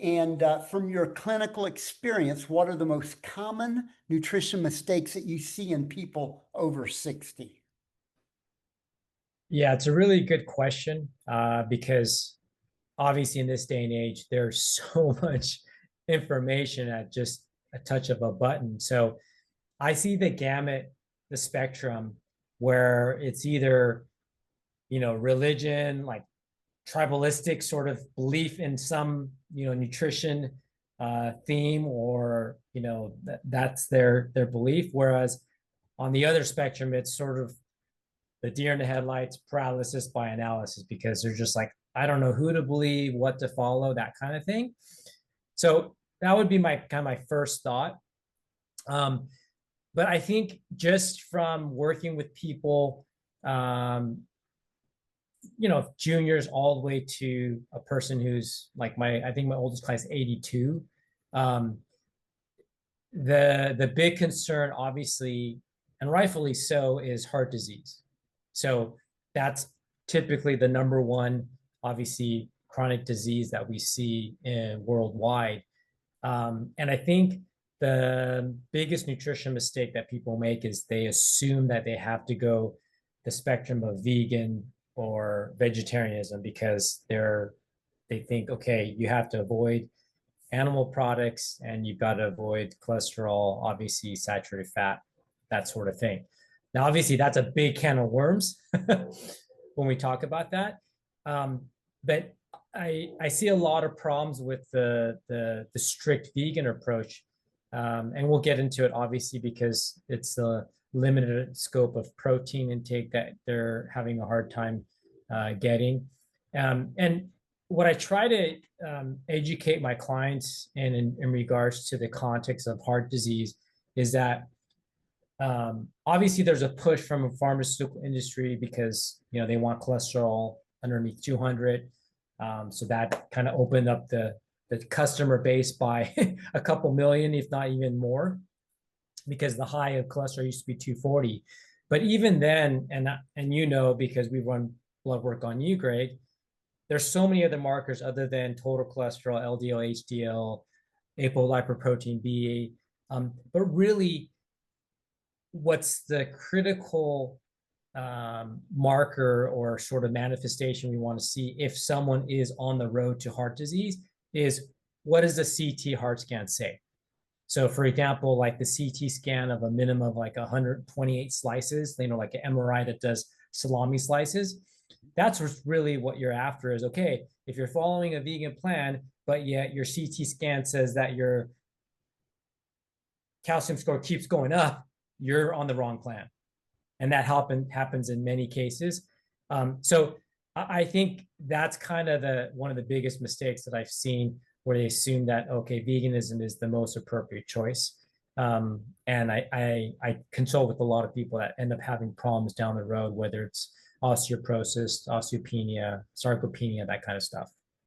And from your clinical experience, what are the most common nutrition mistakes that you see in people over 60? Yeah, it's a really good question because obviously in this day and age, there's so much information at just a touch of a button. So I see the gamut, the spectrum, where it's either, religion, like tribalistic sort of belief in some, nutrition theme, or, that's their belief. Whereas on the other spectrum, it's sort of the deer in the headlights, paralysis by analysis, because they're just like, I don't know who to believe, what to follow, that kind of thing. So that would be my kind of my first thought. Um, but I think just from working with people, um, juniors all the way to a person who's like I think my oldest class 82. Um, the big concern, obviously, and rightfully so, is heart disease. So that's typically the number one, obviously, chronic disease that we see worldwide. And I think the biggest nutrition mistake that people make is they assume that they have to go the spectrum of vegan or vegetarianism because they think, okay, you have to avoid animal products and you've got to avoid cholesterol, obviously saturated fat, that sort of thing. Now, obviously, that's a big can of worms when we talk about that. But I see a lot of problems with the strict vegan approach, and we'll get into it obviously because it's the limited scope of protein intake that they're having a hard time getting. And what I try to educate my clients in regards to the context of heart disease is that obviously there's a push from a pharmaceutical industry because they want cholesterol underneath 200. So that kind of opened up the customer base by a couple million, if not even more, because the high of cholesterol used to be 240. But even then, and because we run blood work on you, Greg, there's so many other markers other than total cholesterol, LDL, HDL, apolipoprotein B. But really, what's the critical marker or sort of manifestation we want to see if someone is on the road to heart disease is what does the CT heart scan say? So for example, like the CT scan of a minimum of like 128 slices, like an MRI that does salami slices, that's really what you're after is, okay, if you're following a vegan plan, but yet your CT scan says that your calcium score keeps going up, you're on the wrong plan. And that happens in many cases. So I think that's kind of one of the biggest mistakes that I've seen, where they assume that, okay, veganism is the most appropriate choice. And I consult with a lot of people that end up having problems down the road, whether it's osteoporosis, osteopenia, sarcopenia, that kind of stuff.